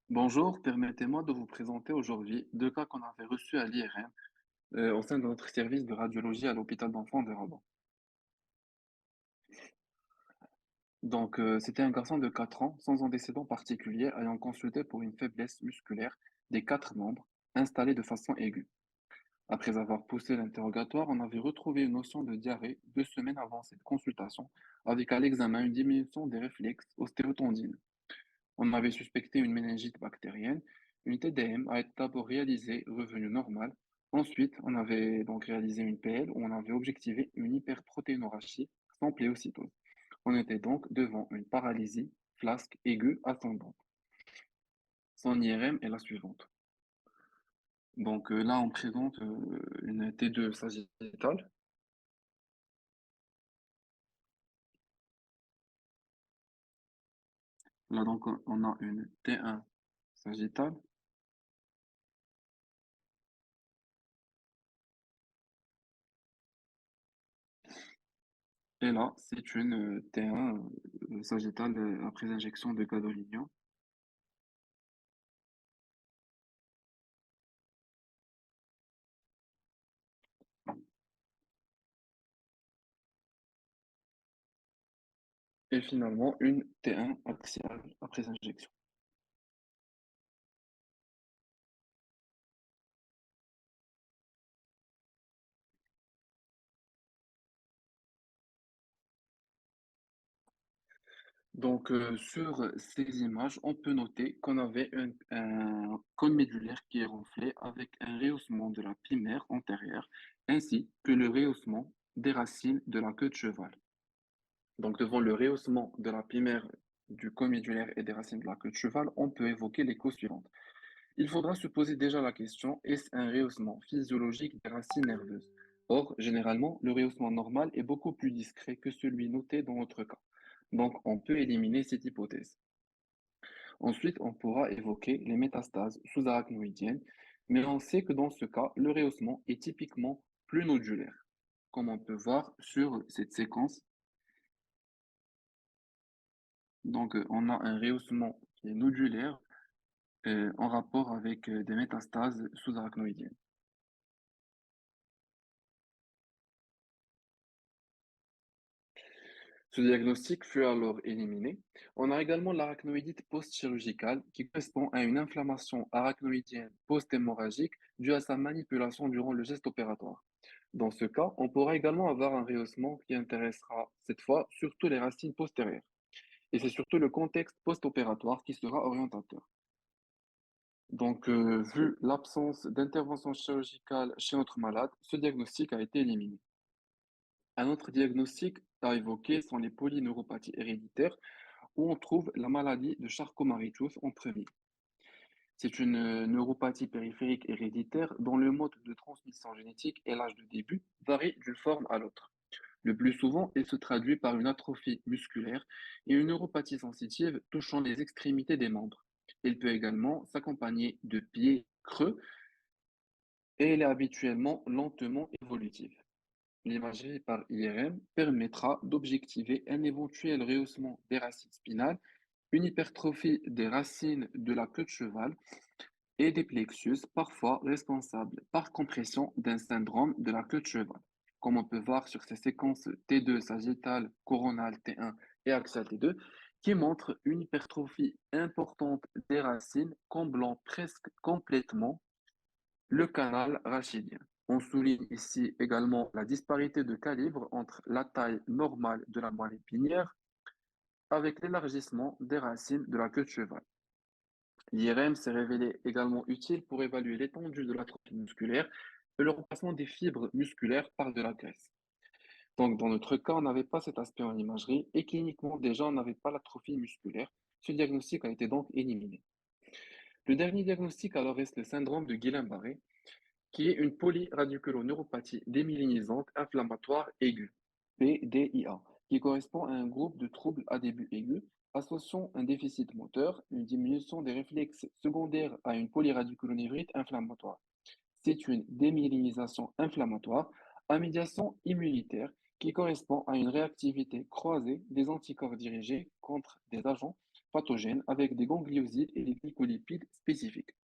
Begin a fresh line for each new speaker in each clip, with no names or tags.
Bonjour, permettez-moi de vous présenter aujourd'hui deux cas qu'on avait reçus à l'IRM au sein de notre service de radiologie à l'hôpital d'enfants de Rabat. C'était un garçon de 4 ans sans antécédent particulier ayant consulté pour une faiblesse musculaire des quatre membres installée de façon aiguë. Après avoir poussé l'interrogatoire, on avait retrouvé une notion de diarrhée 2 semaines avant cette consultation, avec à l'examen une diminution des réflexes ostéotendines. On avait suspecté une méningite bactérienne. Une TDM a été d'abord réalisée, revenue normale. Ensuite, on avait donc réalisé une PL où on avait objectivé une hyperprotéinorachie sans pléocytose. On était donc devant une paralysie flasque aiguë ascendante. Son IRM est la suivante. Là, on présente une T2 sagittale. Là, donc, on a une T1 sagittale. Et là, c'est une T1 sagittale après injection de gadolinium. Et finalement une T1 axiale après injection. Sur ces images, on peut noter qu'on avait un cône médulaire qui est ronflé avec un rehaussement de la pimaire antérieure ainsi que le rehaussement des racines de la queue de cheval. Donc, devant le rehaussement de la pimaire du cône médulaire et des racines de la queue de cheval, on peut évoquer les causes suivantes. Il faudra se poser déjà la question, est-ce un rehaussement physiologique des racines nerveuses? Or, généralement, le rehaussement normal est beaucoup plus discret que celui noté dans notre cas. Donc, on peut éliminer cette hypothèse. Ensuite, on pourra évoquer les métastases sous-arachnoïdiennes, mais on sait que dans ce cas, le rehaussement est typiquement plus nodulaire, comme on peut voir sur cette séquence. On a un rehaussement qui est nodulaire en rapport avec des métastases sous-arachnoïdiennes. Ce diagnostic fut alors éliminé. On a également l'arachnoïdite post-chirurgicale qui correspond à une inflammation arachnoïdienne post-hémorragique due à sa manipulation durant le geste opératoire. Dans ce cas, on pourra également avoir un rehaussement qui intéressera cette fois surtout les racines postérieures. Et c'est surtout le contexte post-opératoire qui sera orientateur. Vu l'absence d'intervention chirurgicale chez notre malade, ce diagnostic a été éliminé. Un autre diagnostic à évoquer sont les polyneuropathies héréditaires, où on trouve la maladie de Charcot-Marie-Tooth en premier. C'est une neuropathie périphérique héréditaire dont le mode de transmission génétique et l'âge de début varient d'une forme à l'autre. Le plus souvent, elle se traduit par une atrophie musculaire et une neuropathie sensitive touchant les extrémités des membres. Elle peut également s'accompagner de pieds creux et elle est habituellement lentement évolutive. L'imagerie par IRM permettra d'objectiver un éventuel rehaussement des racines spinales, une hypertrophie des racines de la queue de cheval et des plexus, parfois responsables par compression d'un syndrome de la queue de cheval, comme on peut voir sur ces séquences T2 sagittale, coronale T1 et axiale T2, qui montrent une hypertrophie importante des racines comblant presque complètement le canal rachidien. On souligne ici également la disparité de calibre entre la taille normale de la moelle épinière avec l'élargissement des racines de la queue de cheval. L'IRM s'est révélé également utile pour évaluer l'étendue de l'atrophie musculaire et le remplacement des fibres musculaires par de la graisse. Donc, dans notre cas, on n'avait pas cet aspect en imagerie et cliniquement, déjà, on n'avait pas l'atrophie musculaire. Ce diagnostic a été donc éliminé. Le dernier diagnostic alors reste le syndrome de Guillain-Barré, qui est une polyradiculoneuropathie démyélinisante inflammatoire aiguë, PDIA, qui correspond à un groupe de troubles à début aigu associant un déficit moteur, une diminution des réflexes secondaires à une polyradiculonévrite inflammatoire. C'est une démyélinisation inflammatoire à médiation immunitaire qui correspond à une réactivité croisée des anticorps dirigés contre des agents pathogène avec des gangliosides et des glycolipides spécifiques.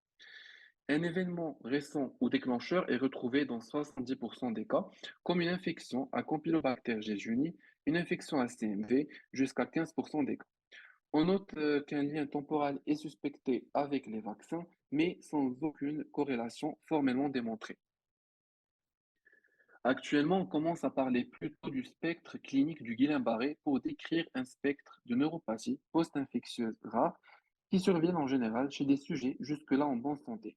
Un événement récent ou déclencheur est retrouvé dans 70% des cas, comme une infection à Campylobacter jejuni, une infection à CMV, jusqu'à 15% des cas. On note qu'un lien temporel est suspecté avec les vaccins, mais sans aucune corrélation formellement démontrée. Actuellement, on commence à parler plutôt du spectre clinique du Guillain-Barré pour décrire un spectre de neuropathie post-infectieuse rare qui surviennent en général chez des sujets jusque-là en bonne santé.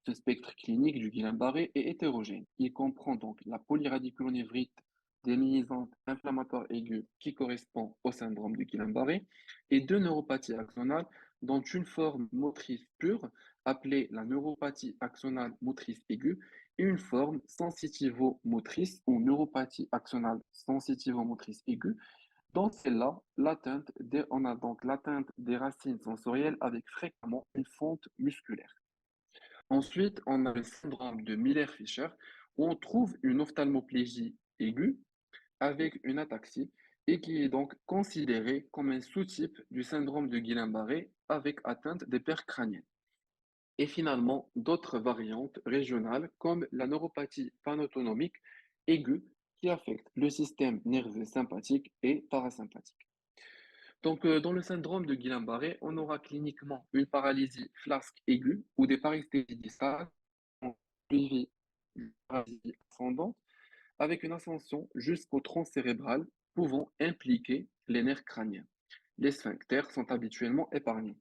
Ce spectre clinique du Guillain-Barré est hétérogène. Il comprend donc la polyradiculonévrite démyélisante inflammatoire aiguë qui correspond au syndrome du Guillain-Barré et deux neuropathies axonales, dont une forme motrice pure appelée la neuropathie axonale motrice aiguë et une forme sensitivo-motrice ou neuropathie axonale sensitivo-motrice aiguë. Dans celle-là, on a donc l'atteinte des racines sensorielles avec fréquemment une fonte musculaire. Ensuite, on a le syndrome de Miller-Fisher, où on trouve une ophtalmoplégie aiguë avec une ataxie et qui est donc considéré comme un sous-type du syndrome de Guillain-Barré avec atteinte des paires crâniennes. Et finalement, d'autres variantes régionales comme la neuropathie panautonomique aiguë qui affecte le système nerveux sympathique et parasympathique. Donc, dans le syndrome de Guillain-Barré, on aura cliniquement une paralysie flasque aiguë ou des paresthésies distales suivies d'une paralysie ascendante avec une ascension jusqu'au tronc cérébral pouvant impliquer les nerfs crâniens. Les sphincters sont habituellement épargnés.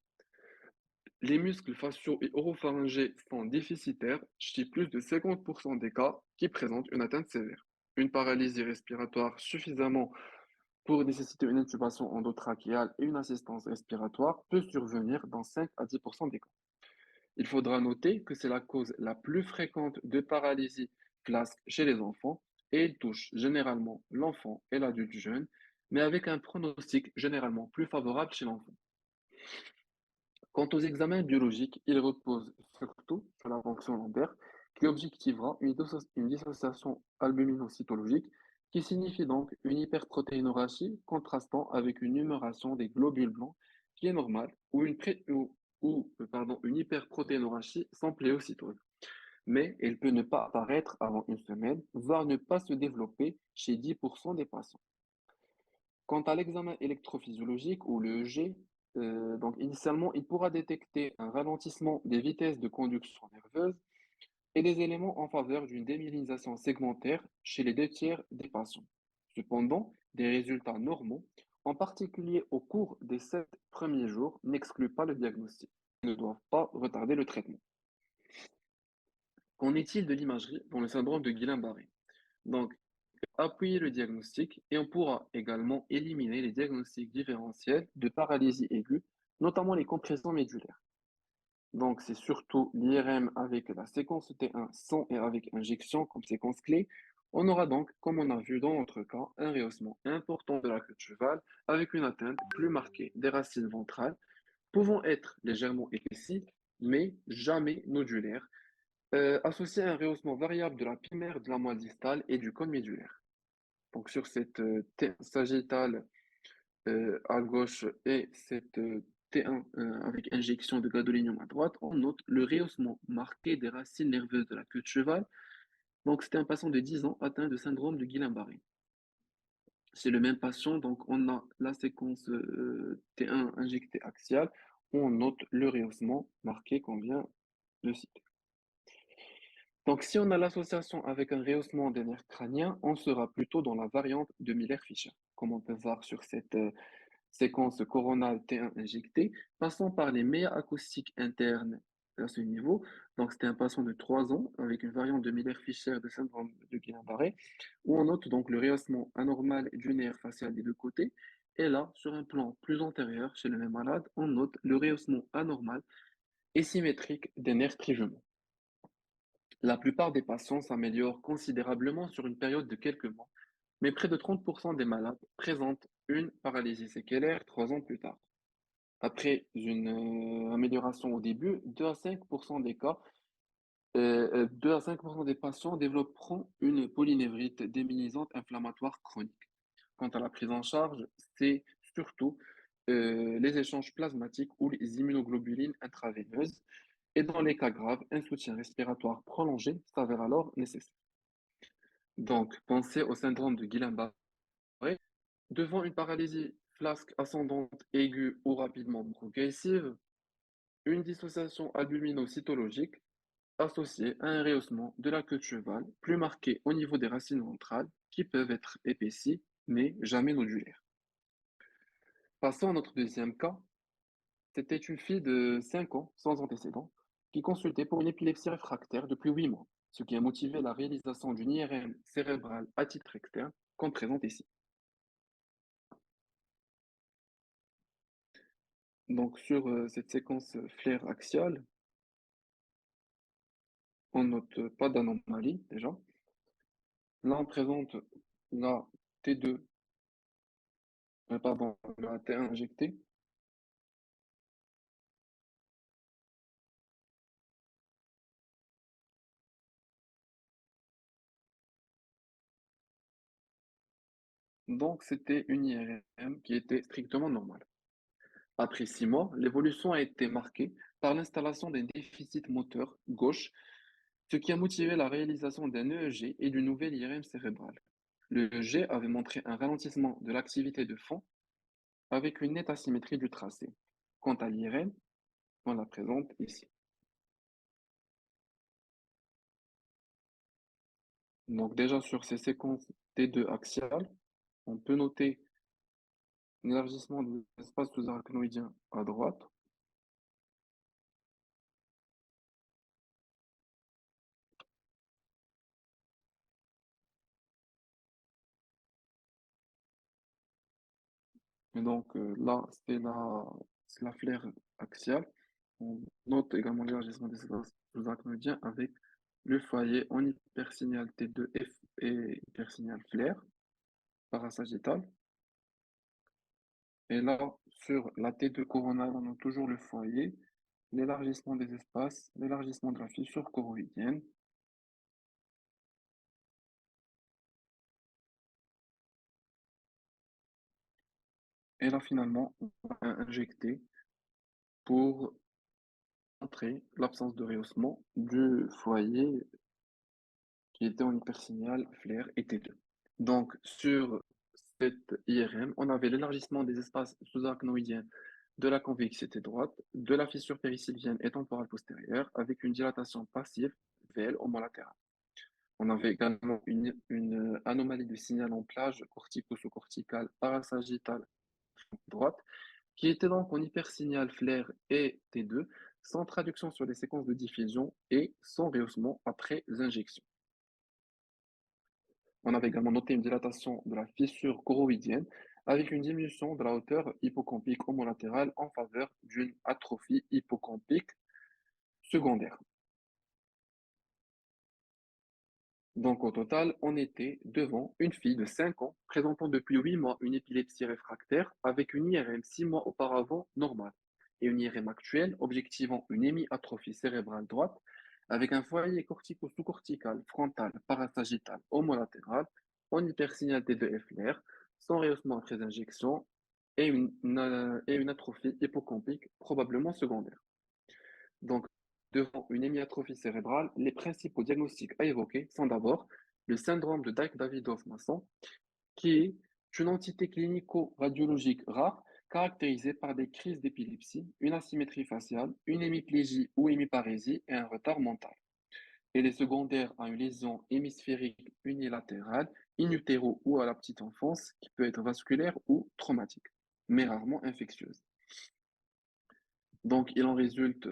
Les muscles faciaux et oropharyngés sont déficitaires chez plus de 50% des cas qui présentent une atteinte sévère. Une paralysie respiratoire suffisamment pour nécessiter une intubation endotrachéale et une assistance respiratoire peut survenir dans 5 à 10% des cas. Il faudra noter que c'est la cause la plus fréquente de paralysie flasque chez les enfants et elle touche généralement l'enfant et l'adulte jeune, mais avec un pronostic généralement plus favorable chez l'enfant. Quant aux examens biologiques, ils reposent surtout sur la fonction lambert qui objectivera une dissociation albuminocytologique qui signifie donc une hyperprotéinorachie contrastant avec une humoration des globules blancs qui est normale ou une hyperprotéinorachie sans pléocytose. Mais elle peut ne pas apparaître avant une semaine, voire ne pas se développer chez 10% des patients. Quant à l'examen électrophysiologique ou le EEG, donc initialement, il pourra détecter un ralentissement des vitesses de conduction nerveuse et des éléments en faveur d'une démyélinisation segmentaire chez les deux tiers des patients. Cependant, des résultats normaux, en particulier au cours des 7 premiers jours, n'excluent pas le diagnostic et ne doivent pas retarder le traitement. Qu'en est-il de l'imagerie dans le syndrome de Guillain-Barré? Donc, appuyer le diagnostic et on pourra également éliminer les diagnostics différentiels de paralysie aiguë, notamment les compressions médulaires. Donc, c'est surtout l'IRM avec la séquence T1 sans et avec injection comme séquence clé. On aura donc, comme on a vu dans notre cas, un rehaussement important de la queue de cheval avec une atteinte plus marquée des racines ventrales, pouvant être légèrement épaissies, mais jamais nodulaires, associé à un rehaussement variable de la pimaire de la moelle distale et du cône médulaire. Donc sur cette T1 sagittale à gauche et cette T1 avec injection de gadolinium à droite, on note le rehaussement marqué des racines nerveuses de la queue de cheval. Donc c'était un patient de 10 ans atteint de syndrome de Guillain-Barré. C'est le même patient, donc on a la séquence T1 injectée axiale, où on note le rehaussement marqué qu'on vient de citer. Donc, si on a l'association avec un rehaussement des nerfs crâniens, on sera plutôt dans la variante de Miller-Fisher, comme on peut voir sur cette séquence coronale T1 injectée, passant par les méas acoustiques internes à ce niveau. Donc, c'était un patient de 3 ans avec une variante de Miller-Fisher de syndrome de Guillain-Barré, où on note donc le rehaussement anormal du nerf facial des deux côtés. Et là, sur un plan plus antérieur, chez le même malade, on note le rehaussement anormal et symétrique des nerfs trigemaux. La plupart des patients s'améliorent considérablement sur une période de quelques mois, mais près de 30% des malades présentent une paralysie séquelaire 3 ans plus tard. Après une amélioration au début, 2 à 5% des cas, 2 à 5% des patients développeront une polynévrite démyélisante inflammatoire chronique. Quant à la prise en charge, c'est surtout les échanges plasmatiques ou les immunoglobulines intraveineuses. Et dans les cas graves, un soutien respiratoire prolongé s'avère alors nécessaire. Donc, pensez au syndrome de Guillain-Barré. Devant une paralysie flasque ascendante aiguë ou rapidement progressive, une dissociation albumino-cytologique associée à un rehaussement de la queue de cheval plus marqué au niveau des racines ventrales qui peuvent être épaissies mais jamais nodulaires. Passons à notre deuxième cas. C'était une fille de 5 ans sans antécédent qui consultait pour une épilepsie réfractaire depuis 8 mois, ce qui a motivé la réalisation d'une IRM cérébrale à titre externe, comme présente ici. Donc sur cette séquence flair axiale, on note pas d'anomalie déjà. Là, on présente la T2, pardon, la T1 injectée. Donc, c'était une IRM qui était strictement normale. Après 6 mois, l'évolution a été marquée par l'installation d'un déficit moteur gauche, ce qui a motivé la réalisation d'un EEG et d'une nouvelle IRM cérébrale. Le EEG avait montré un ralentissement de l'activité de fond avec une nette asymétrie du tracé. Quant à l'IRM, on la présente ici. Donc déjà sur ces séquences T2 axiales, on peut noter un élargissement de l'espace sous-arachnoïdien à droite. Et donc là, c'est la flaire axiale. On note également l'élargissement des espaces sous-arachnoïdiens avec le foyer en hypersignal T2F et hypersignal flaire parasagittal. Et là, sur la T2 coronale, on a toujours le foyer, l'élargissement des espaces, l'élargissement de la fissure choroïdienne. Et là, finalement, on va injecter pour montrer l'absence de rehaussement du foyer qui était en hypersignal flair et T2. Donc, sur cette IRM, on avait l'élargissement des espaces sous-arachnoïdiens de la convexité droite, de la fissure périssylvienne et temporale postérieure, avec une dilatation passive VL homolatérale. On avait également une anomalie du signal en plage cortico-sous-corticale parasagittale droite, qui était donc en hypersignal flair et T2, sans traduction sur les séquences de diffusion et sans rehaussement après injection. On avait également noté une dilatation de la fissure choroïdienne avec une diminution de la hauteur hippocampique homolatérale en faveur d'une atrophie hippocampique secondaire. Donc au total, on était devant une fille de 5 ans présentant depuis 8 mois une épilepsie réfractaire avec une IRM 6 mois auparavant normale et une IRM actuelle objectivant une hémiatrophie cérébrale droite avec un foyer cortico-sous-cortical frontal parasagittal homolatéral en hypersignal T2F-LR sans rehaussement après injection et une atrophie hippocampique probablement secondaire. Donc, devant une hémiatrophie cérébrale, les principaux diagnostics à évoquer sont d'abord le syndrome de Dyck-Davidoff-Masson, qui est une entité clinico-radiologique rare caractérisée par des crises d'épilepsie, une asymétrie faciale, une hémiplégie ou hémiparésie et un retard mental. Elle est secondaire à une lésion hémisphérique unilatérale, in utero ou à la petite enfance, qui peut être vasculaire ou traumatique, mais rarement infectieuse. Donc, il en résulte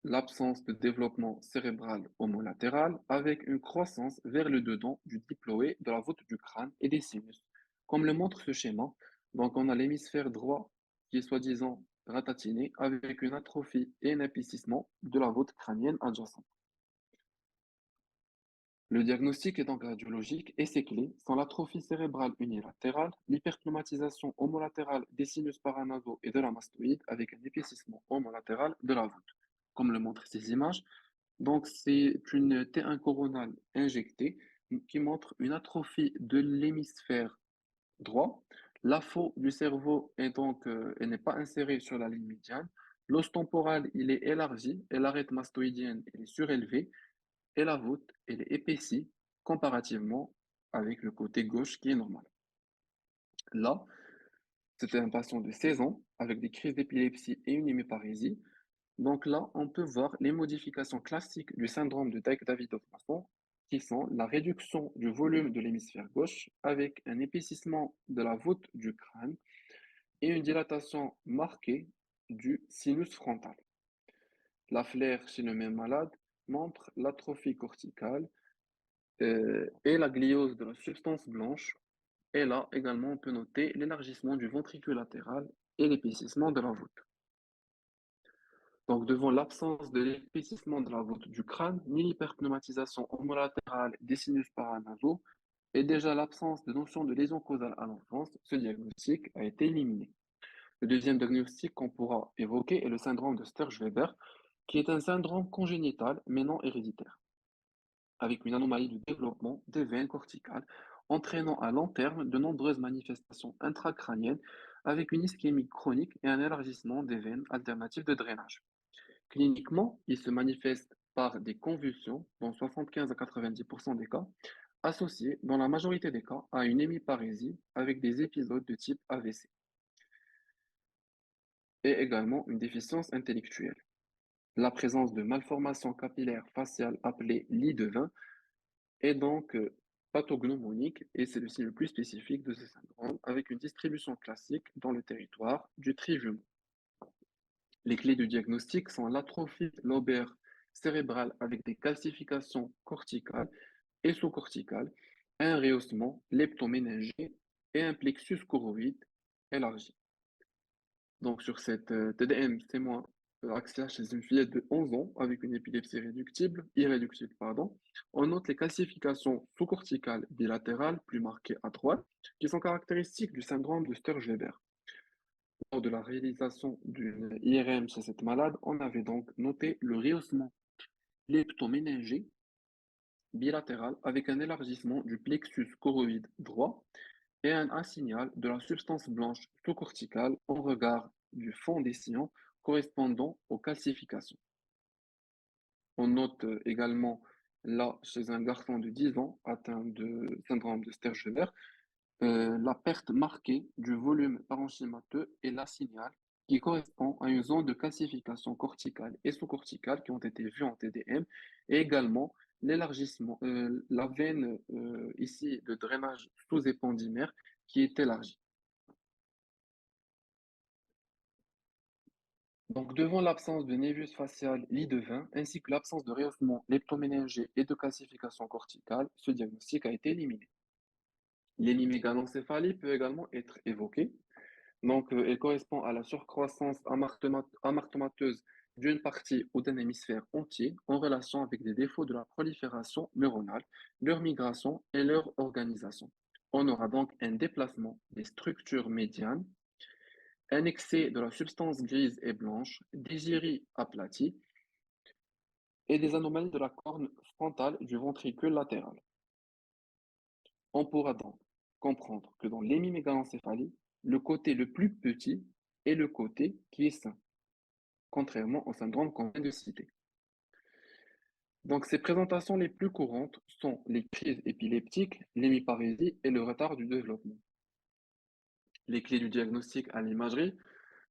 l'absence de développement cérébral homolatéral avec une croissance vers le dedans du diploé de la voûte du crâne et des sinus. Comme le montre ce schéma, donc on a l'hémisphère droit qui est soi-disant ratatiné avec une atrophie et un épaississement de la voûte crânienne adjacente. Le diagnostic est donc radiologique et ses clés sont l'atrophie cérébrale unilatérale, l'hyperpneumatisation homolatérale des sinus paranasaux et de la mastoïde avec un épaississement homolatéral de la voûte. Comme le montrent ces images, donc, c'est une T1 coronale injectée qui montre une atrophie de l'hémisphère droit, L'info du cerveau est donc, elle n'est pas insérée sur la ligne médiane. L'os temporal, il est élargi et l'arête mastoïdienne, elle est surélevée et la voûte, elle est épaissie comparativement avec le côté gauche qui est normal. Là, c'était un patient de 16 ans avec des crises d'épilepsie et une hémiparésie. Donc là, on peut voir les modifications classiques du syndrome de Dyck-Davidov-Masson, qui sont la réduction du volume de l'hémisphère gauche avec un épaississement de la voûte du crâne et une dilatation marquée du sinus frontal. La flaire chez le même malade montre l'atrophie corticale et la gliose de la substance blanche. Et là également, on peut noter l'élargissement du ventricule latéral et l'épaississement de la voûte. Donc, devant l'absence de l'épaississement de la voûte du crâne, ni l'hyperpneumatisation homolatérale des sinus paranasaux, et déjà l'absence de notion de lésion causale à l'enfance, ce diagnostic a été éliminé. Le deuxième diagnostic qu'on pourra évoquer est le syndrome de Sturge-Weber, qui est un syndrome congénital mais non héréditaire, avec une anomalie du développement des veines corticales, entraînant à long terme de nombreuses manifestations intracrâniennes, avec une ischémie chronique et un élargissement des veines alternatives de drainage. Cliniquement, il se manifeste par des convulsions dans 75 à 90% des cas, associées dans la majorité des cas à une hémiparésie avec des épisodes de type AVC et également une déficience intellectuelle. La présence de malformations capillaires faciales appelées lit de vin est donc pathognomonique et c'est le signe le plus spécifique de ce syndrome avec une distribution classique dans le territoire du trijumeau. Les clés du diagnostic sont l'atrophie lobaire cérébrale avec des calcifications corticales et sous-corticales, un rehaussement leptoméningé et un plexus choroïde élargi. Donc sur cette TDM, c'est moi axial chez une fillette de 11 ans avec une épilepsie irréductible, pardon. On note les calcifications sous-corticales bilatérales plus marquées à droite qui sont caractéristiques du syndrome de Sturge-Weber. Lors de la réalisation d'une IRM chez cette malade, on avait donc noté le rehaussement leptoméningé bilatéral avec un élargissement du plexus choroïde droit et un assignal de la substance blanche sous-corticale en regard du fond des sillons correspondant aux calcifications. On note également là, chez un garçon de 10 ans atteint de syndrome de Sturge-Weber, la perte marquée du volume parenchymateux et l'assignal qui correspond à une zone de calcification corticale et sous-corticale qui ont été vues en TDM et également l'élargissement, la veine ici de drainage sous-épendymère qui est élargie. Donc, devant l'absence de névus facial lit de vin ainsi que l'absence de rehaussement leptoméningé et de calcification corticale, ce diagnostic a été éliminé. L'hémiméganencéphalie peut également être évoquée. Donc, elle correspond à la surcroissance amartomateuse d'une partie ou d'un hémisphère entier en relation avec des défauts de la prolifération neuronale, leur migration et leur organisation. On aura donc un déplacement des structures médianes, un excès de la substance grise et blanche, des gyries aplatis et des anomalies de la corne frontale du ventricule latéral. On pourra donc comprendre que dans l'hémiméganencéphalie, le côté le plus petit est le côté qui est sain, contrairement au syndrome qu'on vient de citer. Donc, ces présentations les plus courantes sont les crises épileptiques, l'hémiparésie et le retard du développement. Les clés du diagnostic à l'imagerie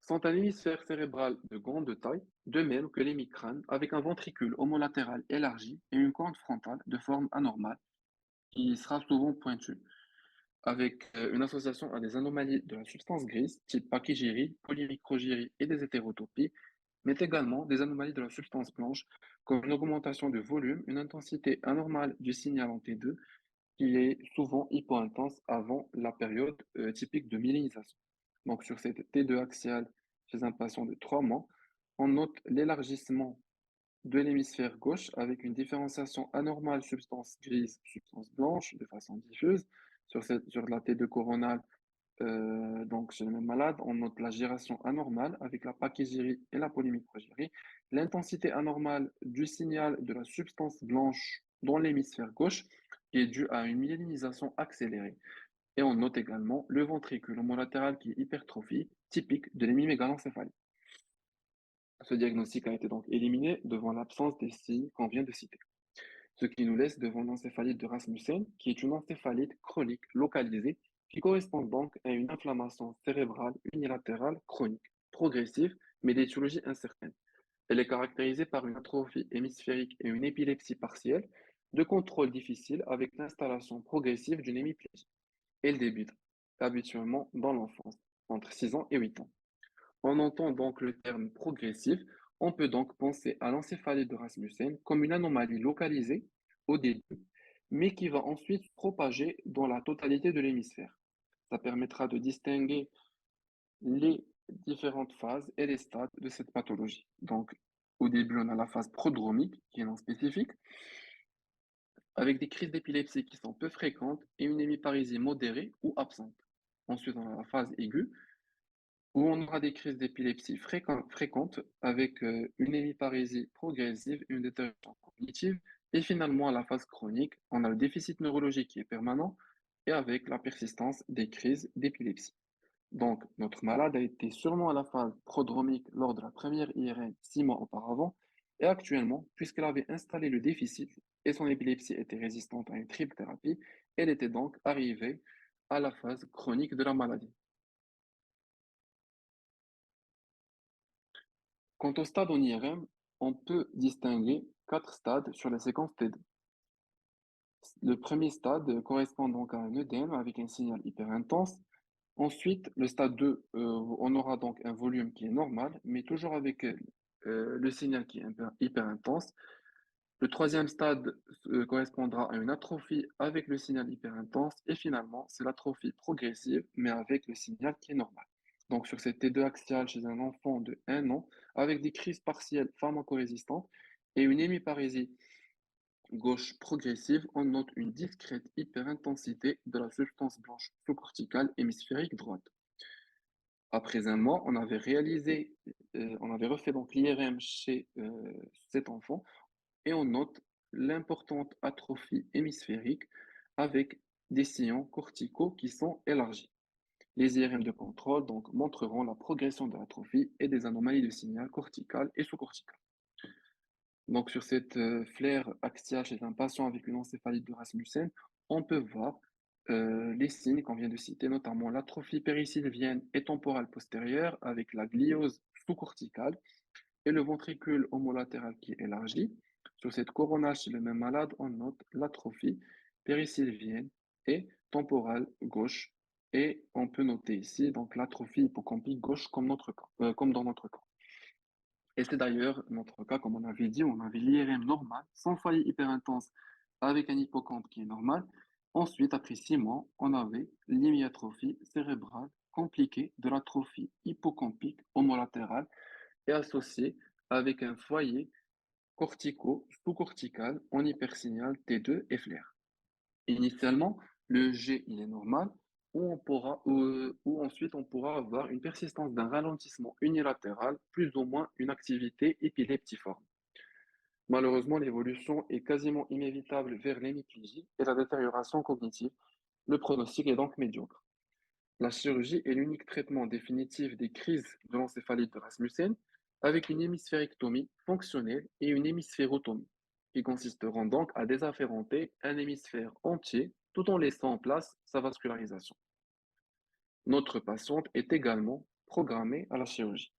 sont un hémisphère cérébral de grande taille, de même que l'hémicrâne, avec un ventricule homolatéral élargi et une corne frontale de forme anormale qui sera souvent pointue, avec une association à des anomalies de la substance grise, type pachygyrie, polymicrogyrie et des hétérotopies, mais également des anomalies de la substance blanche, comme une augmentation de volume, une intensité anormale du signal en T2, qui est souvent hypointense avant la période typique de myélinisation. Donc sur cette T2 axiale chez un patient de 3 mois, on note l'élargissement de l'hémisphère gauche avec une différenciation anormale substance grise, substance blanche de façon diffuse. Sur la T2 coronale, donc chez le même malade, on note la gyration anormale avec la pachygyrie et la polymicrogyrie, l'intensité anormale du signal de la substance blanche dans l'hémisphère gauche qui est due à une myélinisation accélérée. Et on note également le ventricule homolatéral qui est hypertrophie, typique de l'hémiméganencéphalie. Ce diagnostic a été donc éliminé devant l'absence des signes qu'on vient de citer. Ce qui nous laisse devant l'encéphalite de Rasmussen, qui est une encéphalite chronique localisée qui correspond donc à une inflammation cérébrale unilatérale chronique, progressive, mais d'étiologie incertaine. Elle est caractérisée par une atrophie hémisphérique et une épilepsie partielle, de contrôle difficile avec l'installation progressive d'une hémiplégie. Elle débute habituellement dans l'enfance, entre 6 ans et 8 ans. En entend donc le terme progressif, on peut donc penser à l'encéphalite de Rasmussen comme une anomalie localisée au début, mais qui va ensuite se propager dans la totalité de l'hémisphère. Ça permettra de distinguer les différentes phases et les stades de cette pathologie. Donc, au début, on a la phase prodromique, qui est non spécifique, avec des crises d'épilepsie qui sont peu fréquentes et une hémiparésie modérée ou absente. Ensuite, on a la phase aiguë, où on aura des crises d'épilepsie fréquentes avec une hémiparésie progressive, une détérioration cognitive, et finalement à la phase chronique, on a le déficit neurologique qui est permanent et avec la persistance des crises d'épilepsie. Donc, notre malade a été sûrement à la phase prodromique lors de la première IRM 6 mois auparavant, et actuellement, puisqu'elle avait installé le déficit et son épilepsie était résistante à une triple thérapie, elle était donc arrivée à la phase chronique de la maladie. Quant au stade en IRM, on peut distinguer 4 stades sur la séquence T2. Le premier stade correspond donc à un œdème avec un signal hyper intense. Ensuite, le stade 2, on aura donc un volume qui est normal, mais toujours avec le signal qui est hyper intense. Le troisième stade correspondra à une atrophie avec le signal hyper intense. Et finalement, c'est l'atrophie progressive, mais avec le signal qui est normal. Donc, sur cette T2 axiale chez un enfant de 1 an, avec des crises partielles pharmacorésistantes et une hémiparésie gauche progressive, on note une discrète hyperintensité de la substance blanche sous-corticale hémisphérique droite. Après 1 mois, on avait refait donc l'IRM chez cet enfant et on note l'importante atrophie hémisphérique avec des sillons corticaux qui sont élargis. Les IRM de contrôle donc montreront la progression de l'atrophie et des anomalies de signal cortical et sous-cortical. Donc sur cette flaire axiale chez un patient avec une encéphalite de Rasmussen, on peut voir les signes qu'on vient de citer, notamment l'atrophie périssylvienne et temporale postérieure avec la gliose sous-corticale et le ventricule homolatéral qui est élargi. Sur cette coronage chez le même malade, on note l'atrophie périssylvienne et temporale gauche. Et on peut noter ici donc l'atrophie hippocampique gauche comme dans notre cas. Et c'est d'ailleurs notre cas, comme on avait dit, on avait l'IRM normal, sans foyer hyper intense, avec un hippocampe qui est normal. Ensuite, après 6 mois, on avait l'hémiatrophie cérébrale compliquée de l'atrophie hippocampique homolatérale et associée avec un foyer cortico-sous-cortical en hypersignal T2 et flair. Initialement, le G il est normal, ou ensuite on pourra avoir une persistance d'un ralentissement unilatéral, plus ou moins une activité épileptiforme. Malheureusement, l'évolution est quasiment inévitable vers l'hémiplégie et la détérioration cognitive. Le pronostic est donc médiocre. La chirurgie est l'unique traitement définitif des crises de l'encéphalite de Rasmussen, avec une hémisphérectomie fonctionnelle et une hémisphérotomie, qui consisteront donc à désafférenter un hémisphère entier tout en laissant en place sa vascularisation. Notre patiente est également programmée à la chirurgie.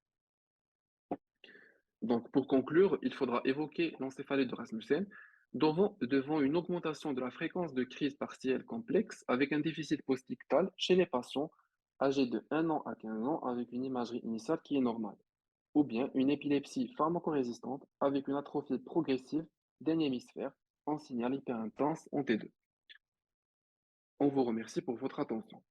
Donc, pour conclure, il faudra évoquer l'encéphalite de Rasmussen devant une augmentation de la fréquence de crise partielle complexe avec un déficit postictal chez les patients âgés de 1 an à 15 ans avec une imagerie initiale qui est normale, ou bien une épilepsie pharmacorésistante avec une atrophie progressive d'un hémisphère en signal hyperintense en T2. On vous remercie pour votre attention.